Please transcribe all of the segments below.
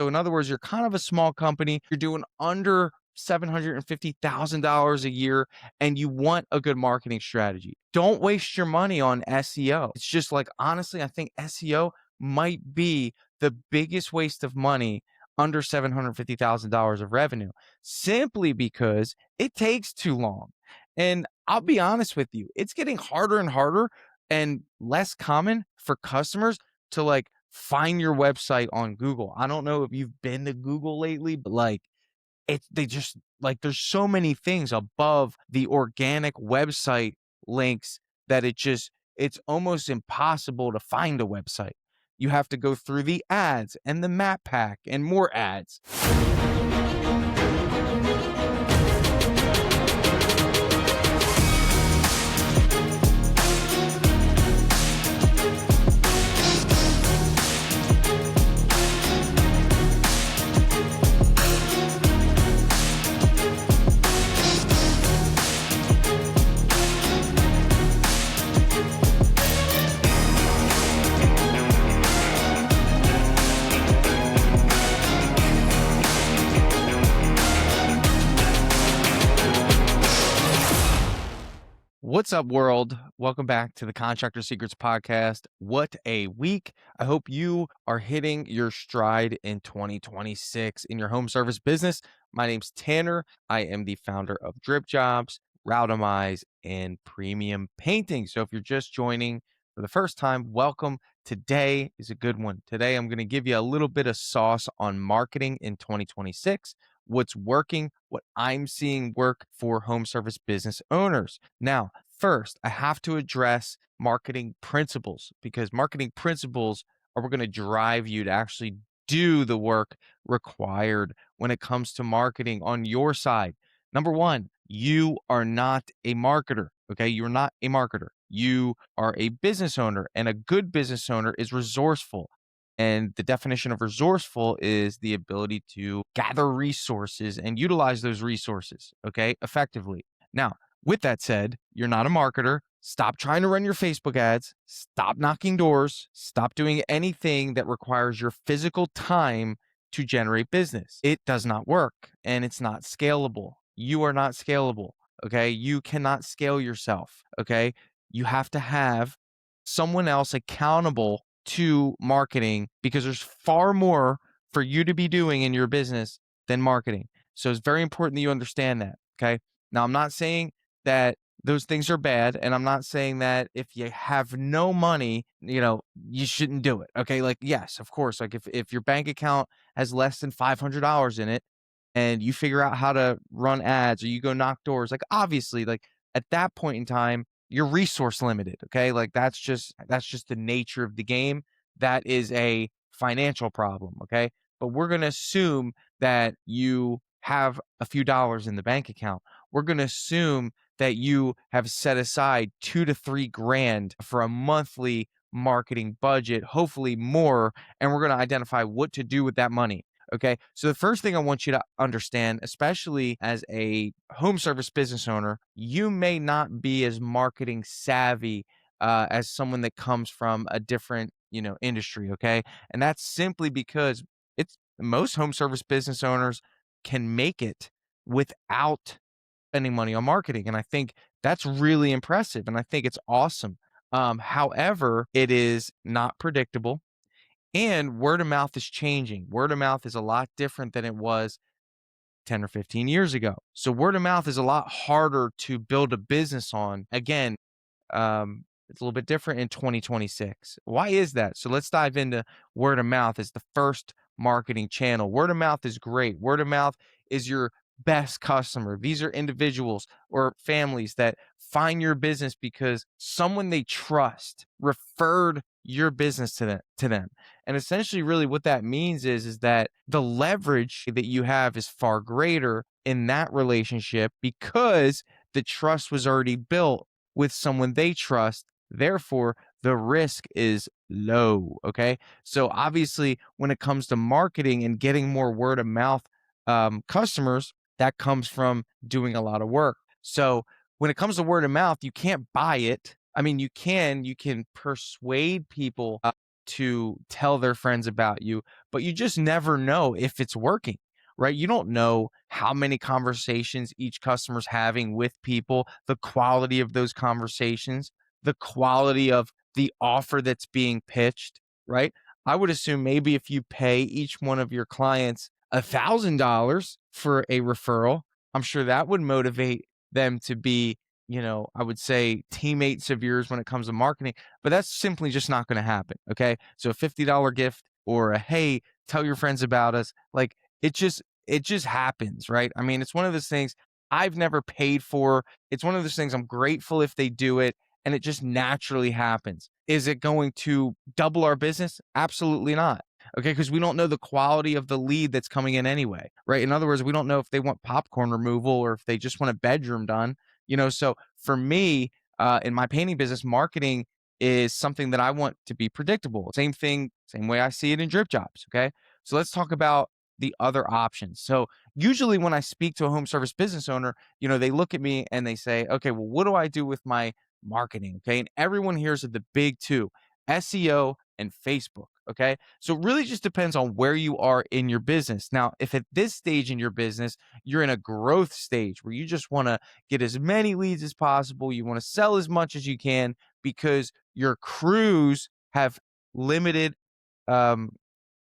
So in other words, you're kind of a small company. You're doing under $750,000 a year and you want a good marketing strategy. Don't waste your money on SEO. It's just like, honestly, I think SEO might be the biggest waste of money under $750,000 of revenue simply because it takes too long. And I'll be honest with you, it's getting harder and harder and less common for customers to like find your website on Google. I don't know if you've been to Google lately, but like they just like there's so many things above the organic website links that it's almost impossible to find a website. You have to go through the ads and the map pack and more ads. What's up, world? Welcome back to the Contractor Secrets Podcast. What a week. I hope you are hitting your stride in 2026 in your home service business. My name's Tanner. I am the founder of DripJobs, Routamize, and Premium Painting. So if you're just joining for the first time, welcome. Today is a good one. Today, I'm going to give you a little bit of sauce on marketing in 2026. What's working, what I'm seeing work for home service business owners. Now, first, I have to address marketing principles because marketing principles are going to drive you to actually do the work required when it comes to marketing on your side. Number one, you are not a marketer. Okay. You're not a marketer. You are a business owner, and a good business owner is resourceful. And the definition of resourceful is the ability to gather resources and utilize those resources, okay, effectively. Now, with that said, you're not a marketer. Stop trying to run your Facebook ads. Stop knocking doors. Stop doing anything that requires your physical time to generate business. It does not work, and it's not scalable. You are not scalable, okay? You cannot scale yourself, okay? You have to have someone else accountable to marketing because there's far more for you to be doing in your business than marketing. So it's very important that you understand that. Okay. Now, I'm not saying that those things are bad. And I'm not saying that if you have no money, you shouldn't do it. Okay. Like, yes, of course. Like if your bank account has less than $500 in it and you figure out how to run ads or you go knock doors, like obviously, like at that point in time, you're resource limited, okay? Like that's just the nature of the game. That is a financial problem, okay? But we're going to assume that you have a few dollars in the bank account. We're going to assume that you have set aside 2 to 3 grand for a monthly marketing budget, hopefully more, and we're going to identify what to do with that money. Okay. So the first thing I want you to understand, especially as a home service business owner, you may not be as marketing savvy as someone that comes from a different, industry. Okay. And that's simply because it's most home service business owners can make it without spending money on marketing. And I think that's really impressive. And I think it's awesome. However, it is not predictable. And word of mouth is changing. Word of mouth is a lot different than it was 10 or 15 years ago. So word of mouth is a lot harder to build a business on. Again, it's a little bit different in 2026. Why is that? So let's dive into word of mouth as the first marketing channel. Word of mouth is great. Word of mouth is your best customer. These are individuals or families that find your business because someone they trust referred your business to them. And essentially really what that means is that the leverage that you have is far greater in that relationship because the trust was already built with someone they trust. Therefore, the risk is low. Okay. So obviously, when it comes to marketing and getting more word of mouth customers, that comes from doing a lot of work. So when it comes to word of mouth, you can't buy it. I mean, you can persuade people to tell their friends about you, but you just never know if it's working, right? You don't know how many conversations each customer's having with people, the quality of those conversations, the quality of the offer that's being pitched, right? I would assume maybe if you pay each one of your clients $1,000 for a referral, I'm sure that would motivate them to be, I would say teammates of yours when it comes to marketing, but that's simply just not going to happen. Okay. So a $50 gift or a, hey, tell your friends about us. Like it just happens, right? I mean, it's one of those things I've never paid for. It's one of those things I'm grateful if they do it and it just naturally happens. Is it going to double our business? Absolutely not. Okay, because we don't know the quality of the lead that's coming in anyway, right? In other words, we don't know if they want popcorn removal or if they just want a bedroom done. So for me, in my painting business, marketing is something that I want to be predictable. Same thing, same way I see it in DripJobs. Okay, so let's talk about the other options. So usually when I speak to a home service business owner, they look at me and they say, okay, well, what do I do with my marketing? Okay, and everyone hears of the big two, SEO and Facebook. Okay, so it really just depends on where you are in your business. Now, if at this stage in your business, you're in a growth stage where you just want to get as many leads as possible, you want to sell as much as you can because your crews have limited um,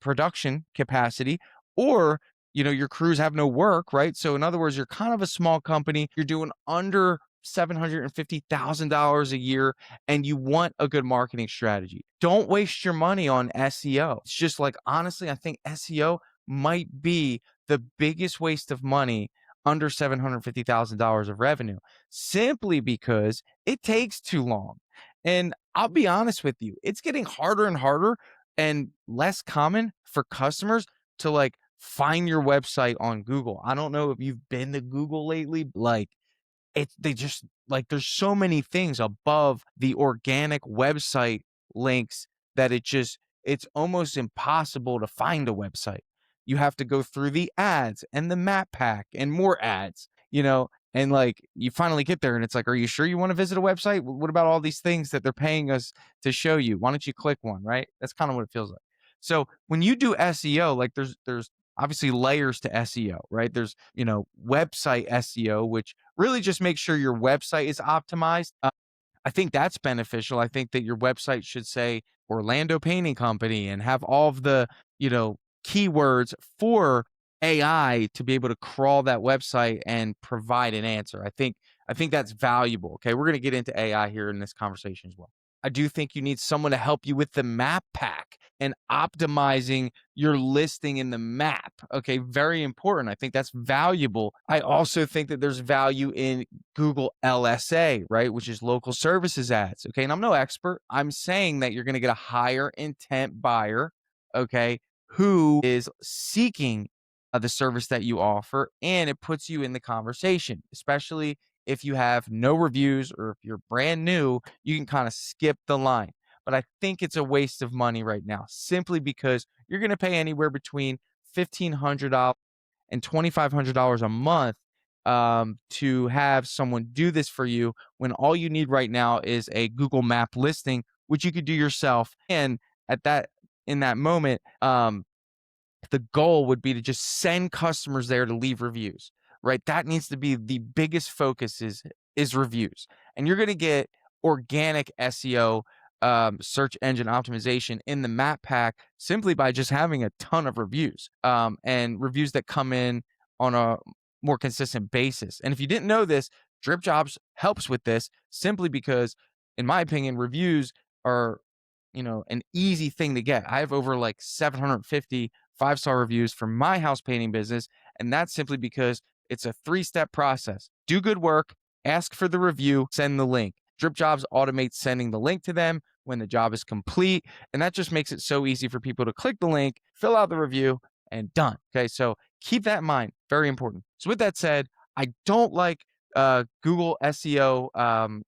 production capacity, or your crews have no work, right? So in other words, you're kind of a small company, you're doing under $750,000 a year and you want a good marketing strategy. Don't waste your money on SEO. It's just like, honestly, I think SEO might be the biggest waste of money under $750,000 of revenue, simply because it takes too long. And I'll be honest with you, it's getting harder and harder and less common for customers to like find your website on Google. I don't know if you've been to Google lately, like they just like there's so many things above the organic website links that it's almost impossible to find a website. You have to go through the ads and the map pack and more ads, and like you finally get there and it's like, are you sure you want to visit a website? What about all these things that they're paying us to show you? Why don't you click one, right? That's kind of what it feels like. So when you do SEO, like there's obviously layers to SEO, right? There's, website SEO, which really just makes sure your website is optimized. I think that's beneficial. I think that your website should say Orlando Painting Company and have all of the, keywords for AI to be able to crawl that website and provide an answer. I think that's valuable. Okay, we're going to get into AI here in this conversation as well. I do think you need someone to help you with the map pack and optimizing your listing in the map. Okay, very important. I think that's valuable. I also think that there's value in Google LSA, right, which is local services ads. Okay, and I'm no expert. I'm saying that you're going to get a higher intent buyer, okay, who is seeking the service that you offer, and it puts you in the conversation, especially if you have no reviews or if you're brand new, you can kind of skip the line. But I think it's a waste of money right now, simply because you're going to pay anywhere between $1,500 and $2,500 a month to have someone do this for you, when all you need right now is a Google Map listing, which you could do yourself. And at that in that moment, the goal would be to just send customers there to leave reviews, right? That needs to be the biggest focus is reviews. And you're going to get organic SEO, search engine optimization in the map pack simply by just having a ton of reviews, and reviews that come in on a more consistent basis. And if you didn't know this, DripJobs helps with this simply because, in my opinion, reviews are, an easy thing to get. I have over like 750 5-star reviews for my house painting business. And that's simply because it's a 3-step process. Do good work, ask for the review, send the link. DripJobs automates sending the link to them when the job is complete. And that just makes it so easy for people to click the link, fill out the review, and done. Okay, so keep that in mind. Very important. So with that said, I don't like Google SEO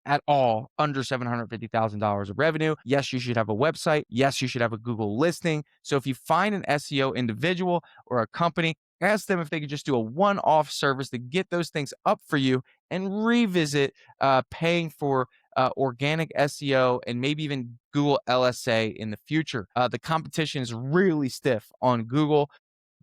at all under $750,000 of revenue. Yes, you should have a website. Yes, you should have a Google listing. So if you find an SEO individual or a company, ask them if they could just do a one-off service to get those things up for you and revisit paying for organic SEO, and maybe even Google LSA in the future. The competition is really stiff on Google,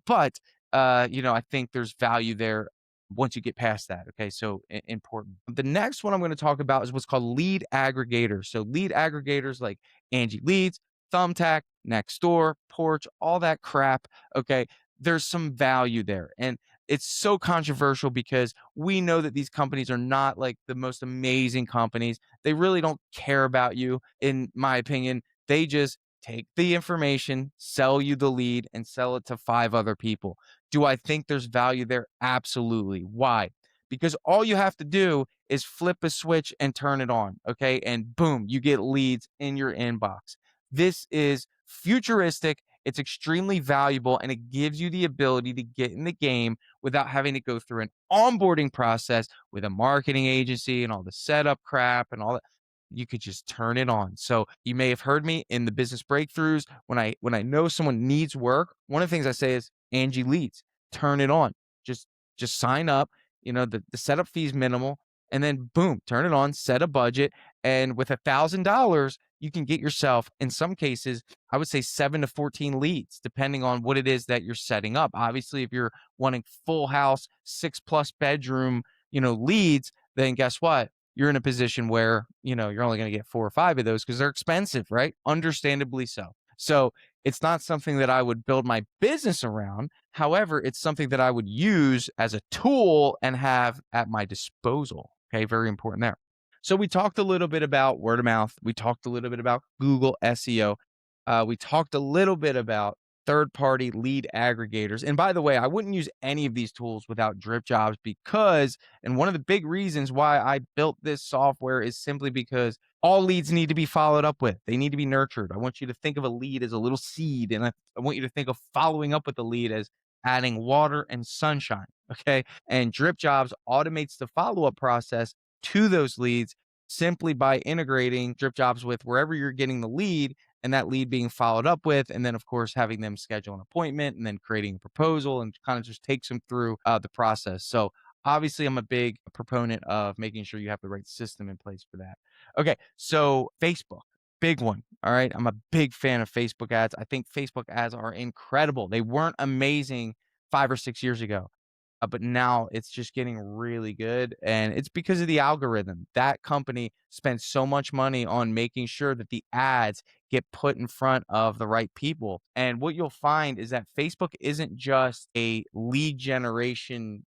but I think there's value there once you get past that. Okay, so important. The next one I'm going to talk about is what's called lead aggregators. So lead aggregators like Angie Leads, Thumbtack, Nextdoor, Porch, all that crap. Okay, there's some value there, and it's so controversial because we know that these companies are not like the most amazing companies. They really don't care about you, in my opinion. They just take the information, sell you the lead, and sell it to 5 other people. Do I think there's value there? Absolutely. Why? Because all you have to do is flip a switch and turn it on, okay? And boom, you get leads in your inbox. This is futuristic. It's extremely valuable, and it gives you the ability to get in the game without having to go through an onboarding process with a marketing agency and all the setup crap and all that. You could just turn it on. So you may have heard me in the business breakthroughs. When I know someone needs work, one of the things I say is Angie Leads, turn it on. Just just sign up. The setup fee is minimal, and then boom, turn it on, set a budget, and with $1,000, you can get yourself, in some cases, I would say 7 to 14 leads, depending on what it is that you're setting up. Obviously, if you're wanting full house, 6+ bedroom, leads, then guess what? You're in a position where, you're only going to get 4 or 5 of those because they're expensive, right? Understandably so. So it's not something that I would build my business around. However, it's something that I would use as a tool and have at my disposal. Okay, very important there. So we talked a little bit about word of mouth. We talked a little bit about Google SEO. We talked a little bit about third-party lead aggregators. And by the way, I wouldn't use any of these tools without DripJobs because, and one of the big reasons why I built this software is simply because all leads need to be followed up with. They need to be nurtured. I want you to think of a lead as a little seed, and I want you to think of following up with the lead as adding water and sunshine. Okay. And DripJobs automates the follow-up process to those leads simply by integrating DripJobs with wherever you're getting the lead, and that lead being followed up with, and then of course having them schedule an appointment and then creating a proposal and kind of just takes them through the process. So obviously I'm a big proponent of making sure you have the right system in place for that. Okay, so Facebook, big one. All right, I'm a big fan of Facebook ads. I think Facebook ads are incredible. They weren't amazing 5 or 6 years ago, but now it's just getting really good. And it's because of the algorithm. That company spends so much money on making sure that the ads get put in front of the right people. And what you'll find is that Facebook isn't just a lead generation,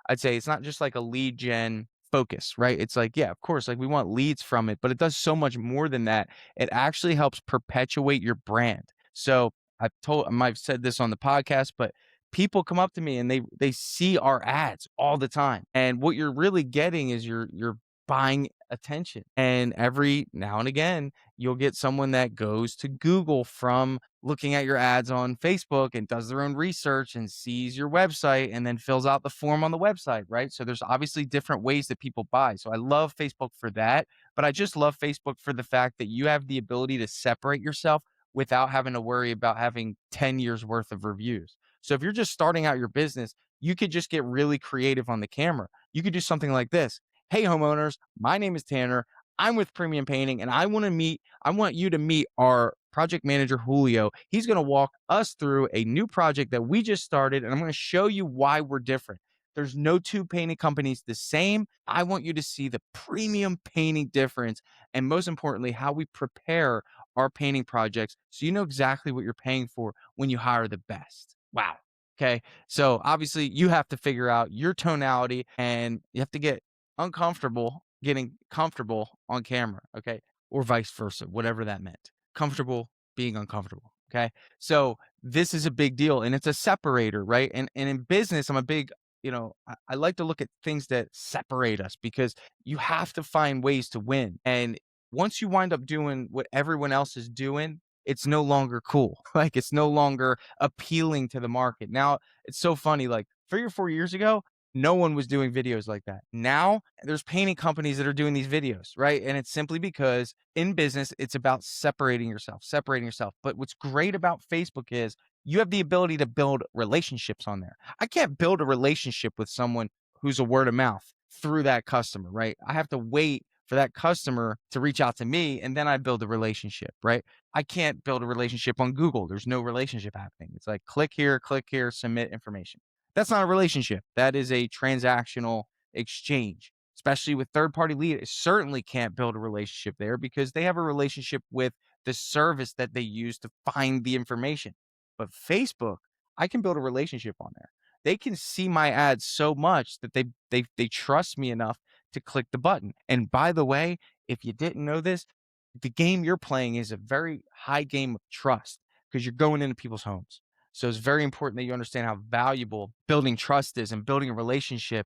I'd say it's not just like a lead gen focus, right? It's like, yeah, of course, like we want leads from it, but it does so much more than that. It actually helps perpetuate your brand. So I might have said this on the podcast, but people come up to me and they see our ads all the time. And what you're really getting is you're buying attention. And every now and again, you'll get someone that goes to Google from looking at your ads on Facebook and does their own research and sees your website and then fills out the form on the website, right? So there's obviously different ways that people buy. So I love Facebook for that, but I just love Facebook for the fact that you have the ability to separate yourself without having to worry about having 10 years worth of reviews. So if you're just starting out your business, you could just get really creative on the camera. You could do something like this. Hey, homeowners, my name is Tanner. I'm with Premium Painting, and I want you to meet our project manager, Julio. He's going to walk us through a new project that we just started, and I'm going to show you why we're different. There's no two painting companies the same. I want you to see the premium painting difference, and most importantly, how we prepare our painting projects so you know exactly what you're paying for when you hire the best. Wow. Okay. So obviously you have to figure out your tonality and you have to get uncomfortable getting comfortable on camera. Okay. Or vice versa, whatever that meant. Comfortable being uncomfortable. Okay. So this is a big deal and it's a separator, right? And in business, I'm a big, I like to look at things that separate us because you have to find ways to win. And once you wind up doing what everyone else is doing, it's no longer cool. Like it's no longer appealing to the market. Now it's so funny. Like 3 or 4 years ago, no one was doing videos like that. Now there's painting companies that are doing these videos, right? And it's simply because in business, it's about separating yourself, separating yourself. But what's great about Facebook is you have the ability to build relationships on there. I can't build a relationship with someone who's a word of mouth through that customer, right? I have to wait for that customer to reach out to me, and then I build a relationship, right? I can't build a relationship on Google. There's no relationship happening. It's like click here, submit information. That's not a relationship. That is a transactional exchange, especially with third party lead. It certainly can't build a relationship there because they have a relationship with the service that they use to find the information. But Facebook, I can build a relationship on there. They can see my ads so much that they trust me enough to click the button. And by the way, if you didn't know this, the game you're playing is a very high game of trust because you're going into people's homes. So it's very important that you understand how valuable building trust is and building a relationship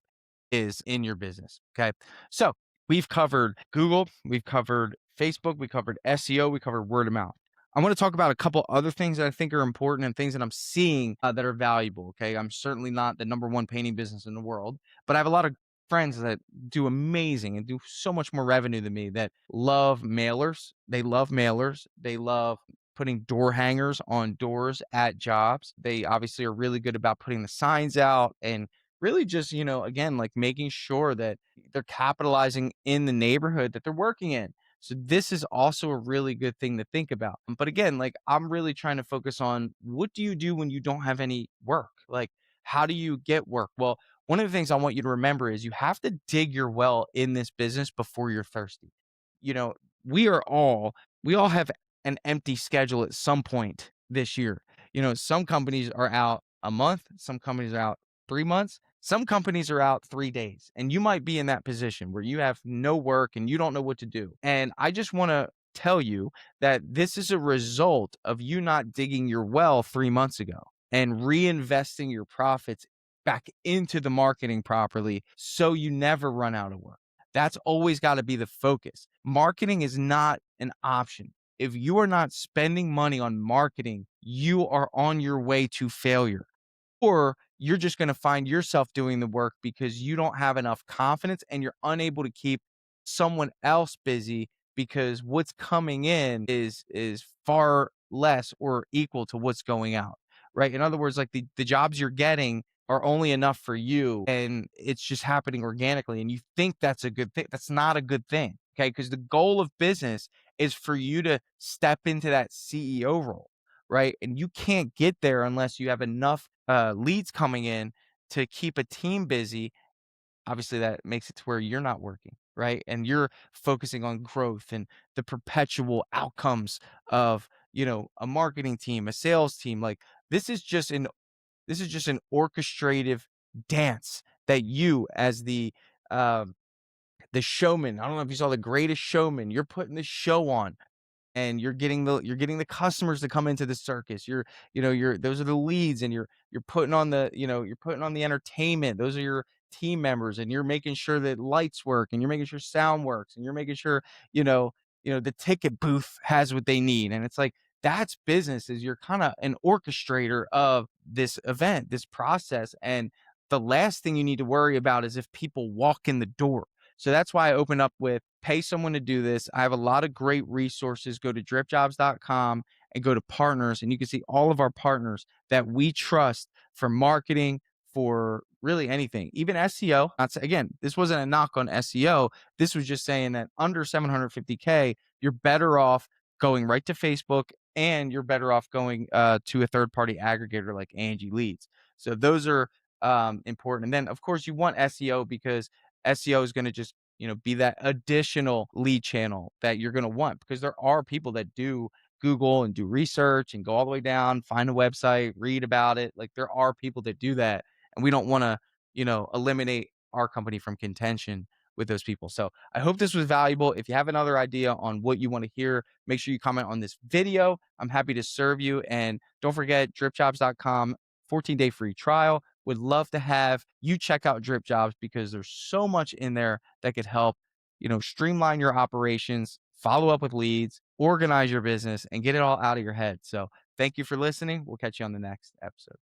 is in your business. Okay. So we've covered Google, we've covered Facebook, we covered SEO, we covered word of mouth. I want to talk about a couple other things that I think are important and things that I'm seeing that are valuable. Okay. I'm certainly not the number one painting business in the world, but I have a lot of friends that do amazing and do so much more revenue than me that love mailers. They love mailers. They love putting door hangers on doors at jobs. They obviously are really good about putting the signs out and really just, again, like making sure that they're capitalizing in the neighborhood that they're working in. So this is also a really good thing to think about. But again, like I'm really trying to focus on what do you do when you don't have any work? Like, how do you get work? Well, one of the things I want you to remember is you have to dig your well in this business before you're thirsty. You know, we are all, we all have an empty schedule at some point this year. Some companies are out a month, some companies are out 3 months, some companies are out 3 days. And you might be in that position where you have no work and you don't know what to do. And I just want to tell you that this is a result of you not digging your well 3 months ago and reinvesting your profits back into the marketing properly so you never run out of work. That's always got to be the focus. Marketing is not an option. If you are not spending money on marketing, you are on your way to failure. Or you're just going to find yourself doing the work because you don't have enough confidence and you're unable to keep someone else busy because what's coming in is far less or equal to what's going out. Right? In other words, like the jobs you're getting are only enough for you and it's just happening organically and you think that's a good thing. That's not a good thing. Okay? Because the goal of business is for you to step into that CEO role, right? And you can't get there unless you have enough leads coming in to keep a team busy. Obviously, that makes it to where you're not working, right? And you're focusing on growth and the perpetual outcomes of, a marketing team, a sales team. Like this is just an orchestrative dance that you as the showman. I don't know if you saw The Greatest Showman. You're putting the show on and you're getting the customers to come into the circus. You're those are the leads and you're putting on the entertainment. Those are your team members and you're making sure that lights work and you're making sure sound works and you're making sure, the ticket booth has what they need. And it's like that's business is you're kind of an orchestrator of this event, this process. And the last thing you need to worry about is if people walk in the door. So that's why I opened up with pay someone to do this. I have a lot of great resources. Go to dripjobs.com and go to partners, and you can see all of our partners that we trust for marketing, for really anything, even SEO. Again, this wasn't a knock on SEO. This was just saying that under 750K, you're better off going right to Facebook and you're better off going to a third party aggregator like Angie Leads. So those are important. And then, of course, you want SEO because SEO is going to just, be that additional lead channel that you're going to want because there are people that do Google and do research and go all the way down, find a website, read about it. Like there are people that do that. And we don't want to, eliminate our company from contention with those people. So I hope this was valuable. If you have another idea on what you want to hear, make sure you comment on this video. I'm happy to serve you. And don't forget dripjobs.com, 14-day free trial. Would love to have you check out DripJobs because there's so much in there that could help, streamline your operations, follow up with leads, organize your business, and get it all out of your head. So thank you for listening. We'll catch you on the next episode.